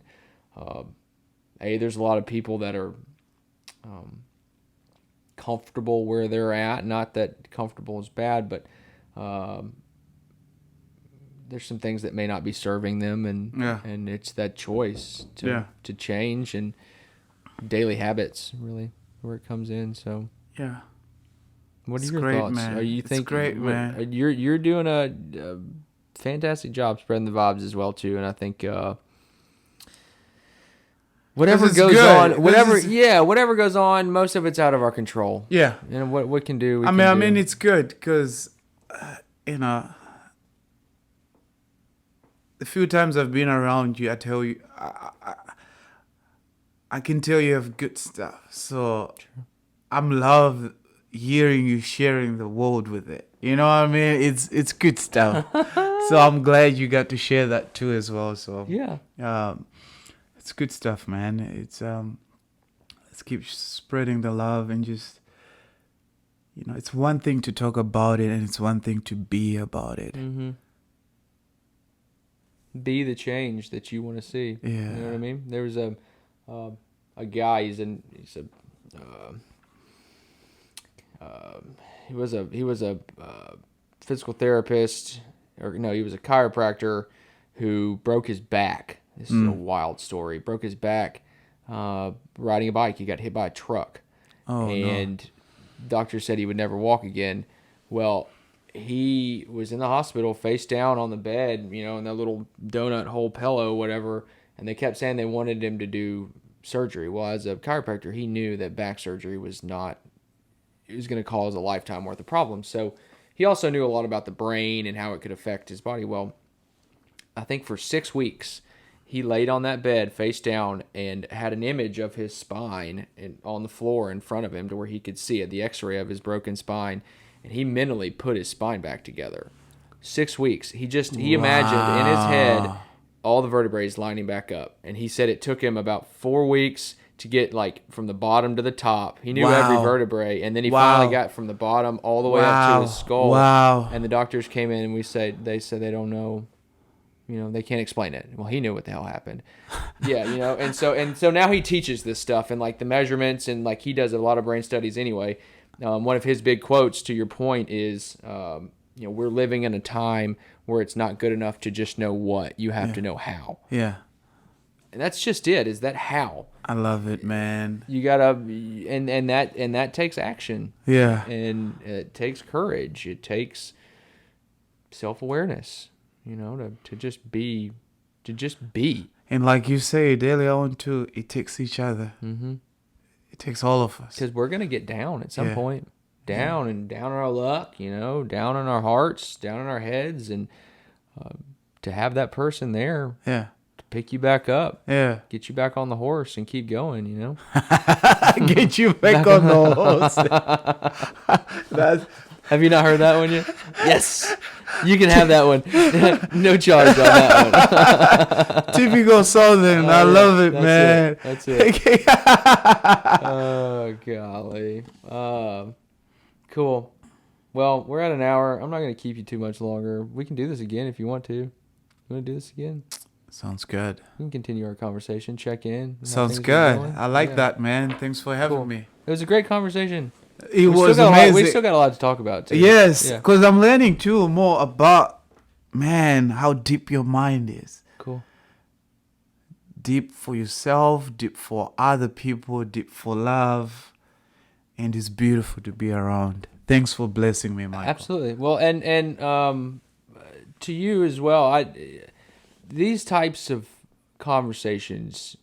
there's a lot of people that are comfortable where they're at. Not that comfortable is bad, but there's some things that may not be serving them, and it's that choice to change, and daily habits really where it comes in. So what are your thoughts? Man. Are you it's great, man. You're doing a fantastic job spreading the vibes as well too, and I think whatever goes on, most of it's out of our control. Yeah, and what we can do. I mean, it's good because you know, the few times I've been around you, I tell you, I can tell you have good stuff. So I'm love hearing you sharing the world with it. You know what I mean? It's good stuff. So I'm glad you got to share that too as well. So it's good stuff, man. It's let's keep spreading the love, and just, you know, it's one thing to talk about it, and it's one thing to be about it. Be the change that you want to see. You know what I mean? There was a guy. He was a physical therapist, or no, he was a chiropractor who broke his back. This is a wild story. Broke his back riding a bike. He got hit by a truck, and doctors said he would never walk again. Well, he was in the hospital face down on the bed, you know, in that little donut hole pillow, whatever, and they kept saying they wanted him to do surgery. Well, as a chiropractor, he knew that back surgery was going to cause a lifetime worth of problems. So he also knew a lot about the brain and how it could affect his body. Well, I think for 6 weeks, he laid on that bed face down and had an image of his spine on the floor in front of him to where he could see it, the x-ray of his broken spine. and he mentally put his spine back together. 6 weeks. He imagined in his head all the vertebrae lining back up, and he said it took him about 4 weeks to get like from the bottom to the top. He knew every vertebrae, and then he finally got from the bottom all the way up to his skull. Wow. And the doctors came in and they said they don't know, they can't explain it. Well, he knew what the hell happened. Yeah, and so now he teaches this stuff and like the measurements, and like he does a lot of brain studies anyway. One of his big quotes to your point is, we're living in a time where it's not good enough to just know what, you have to know how. Yeah. And that's just it, is that how. I love it, man. You gotta, and that takes action. Yeah. And it takes courage. It takes self-awareness, to just be. And like you said earlier on too, it takes each other. Mm-hmm. It takes all of us. Because we're gonna get down at some point. Down and down on our luck, down on our hearts, down on our heads, and to have that person there. Yeah. Pick you back up. Yeah. Get you back on the horse and keep going, Get you back on the horse. Have you not heard that one yet? Yes. You can have that one. No charge on that one. Typical Southern. I love it, man. That's it. Oh, golly. Cool. Well, we're at an hour. I'm not going to keep you too much longer. We can do this again if you want to. You want to do this again? Sounds good. We can continue our conversation, check in. Sounds good. I like that, man. Thanks for having me. It was a great conversation. It was amazing. We still got a lot to talk about, too. Yes, because I'm learning, too, more about, man, how deep your mind is. Cool. Deep for yourself, deep for other people, deep for love. And it's beautiful to be around. Thanks for blessing me, Michael. Absolutely. Well, and to you as well, these types of conversations,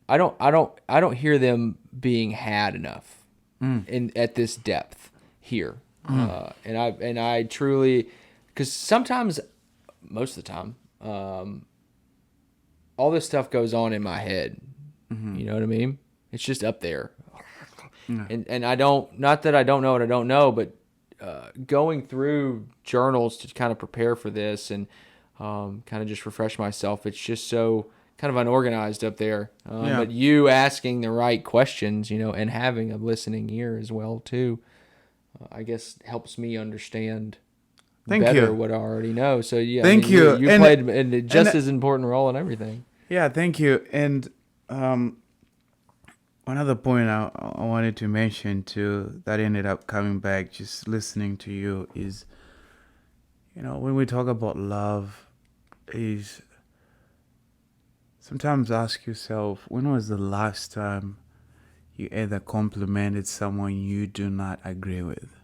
I don't hear them being had enough at this depth here. And I truly, because sometimes, most of the time, all this stuff goes on in my head. Mm-hmm. You know what I mean? It's just up there. And I don't, not that I don't know what I don't know, but going through journals to kind of prepare for this and kind of just refresh myself, it's just so kind of unorganized up there. But you asking the right questions, and having a listening ear as well too, I guess helps me understand better what I already know. So yeah, thank you. You played just as important role in everything. Yeah, thank you. And one other point I wanted to mention too that ended up coming back just listening to you is, when we talk about love, is sometimes ask yourself, when was the last time you either complimented someone you do not agree with?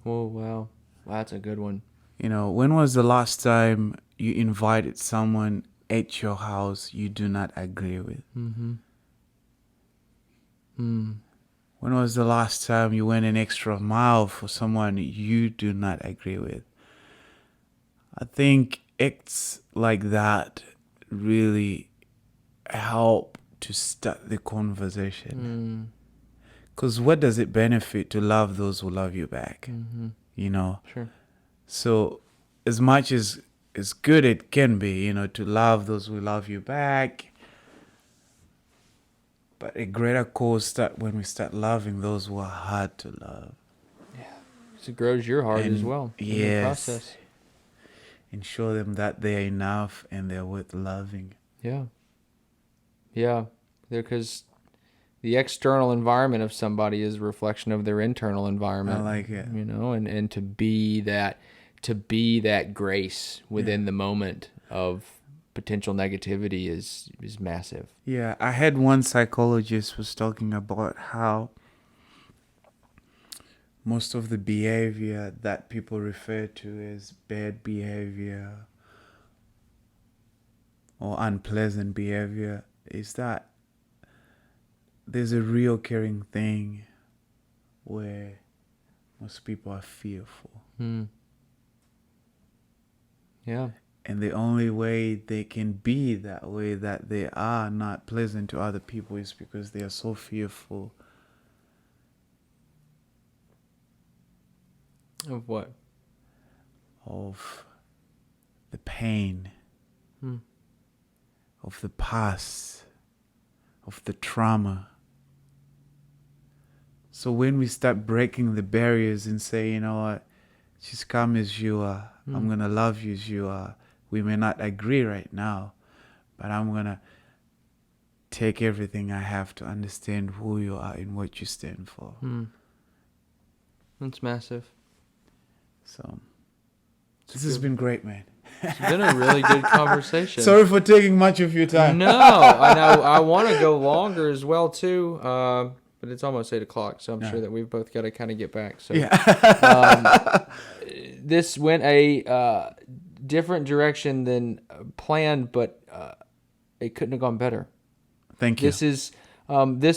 Oh, wow. That's a good one. When was the last time you invited someone at your house you do not agree with? Mm-hmm. When was the last time you went an extra mile for someone you do not agree with? I think acts like that really help to start the conversation. Because what does it benefit to love those who love you back? Mm-hmm. Sure. So as much as good it can be, to love those who love you back, but a greater cause start when we start loving those who are hard to love. Yeah. So it grows your heart as well. Yes. In the process. And show them that they are enough and they're worth loving. Yeah. Yeah. Because the external environment of somebody is a reflection of their internal environment. I like it. And to be that grace within the moment of potential negativity is massive. Yeah, I had one psychologist was talking about how most of the behavior that people refer to as bad behavior or unpleasant behavior is that there's a reoccurring thing where most people are fearful. Yeah. And the only way they can be that way, that they are not pleasant to other people, is because they are so fearful Of what? Of the pain, of the past, of the trauma. So when we start breaking the barriers and say, you know what, just come as you are. I'm going to love you as you are. We may not agree right now, but I'm going to take everything I have to understand who you are and what you stand for. That's massive. So this has been great, man. It's been a really good conversation. Sorry for taking much of your time. No, I know. I want to go longer as well too, but it's almost 8:00, so I'm sure that we've both got to kind of get back. So this went a different direction than planned, but it couldn't have gone better. Thank you. This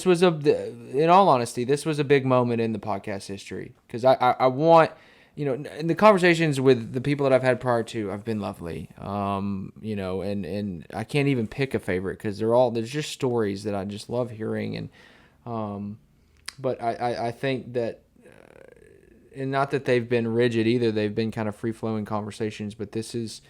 was in all honesty, this was a big moment in the podcast history because I want. In the conversations with the people that I've had prior to, I've been lovely. And I can't even pick a favorite because there's just stories that I just love hearing. But I think that, and not that they've been rigid either, they've been kind of free flowing conversations, but this has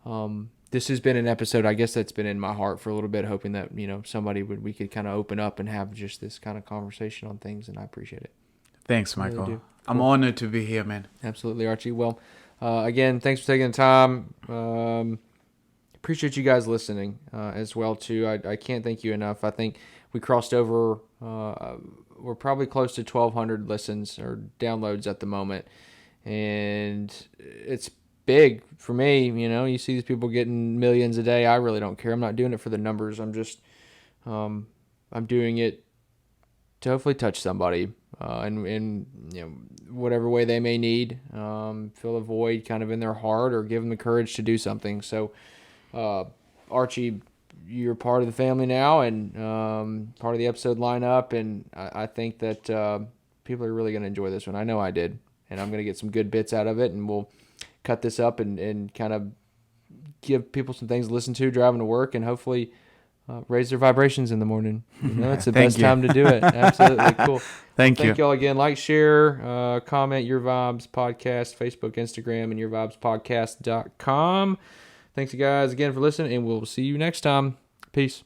been an episode, I guess, that's been in my heart for a little bit, hoping that, we could kind of open up and have just this kind of conversation on things. And I appreciate it. Thanks, Michael. Really I'm honored to be here, man. Absolutely, Archie. Well, again, thanks for taking the time. Appreciate you guys listening as well, too. I can't thank you enough. I think we crossed over, we're probably close to 1,200 listens or downloads at the moment. And it's big for me. You see these people getting millions a day. I really don't care. I'm not doing it for the numbers. I'm just, I'm doing it to hopefully touch somebody in whatever way they may need, fill a void kind of in their heart or give them the courage to do something. So, Archie, you're part of the family now and part of the episode lineup, and I think that people are really going to enjoy this one. I know I did, and I'm going to get some good bits out of it, and we'll cut this up and kind of give people some things to listen to driving to work, and hopefully raise their vibrations in the morning. It's the best time to do it. Absolutely cool. Thank you. Thank y'all again. Like, share, comment Your Vibes Podcast, Facebook, Instagram, and yourvibespodcast.com. Thanks, you guys, again for listening, and we'll see you next time. Peace.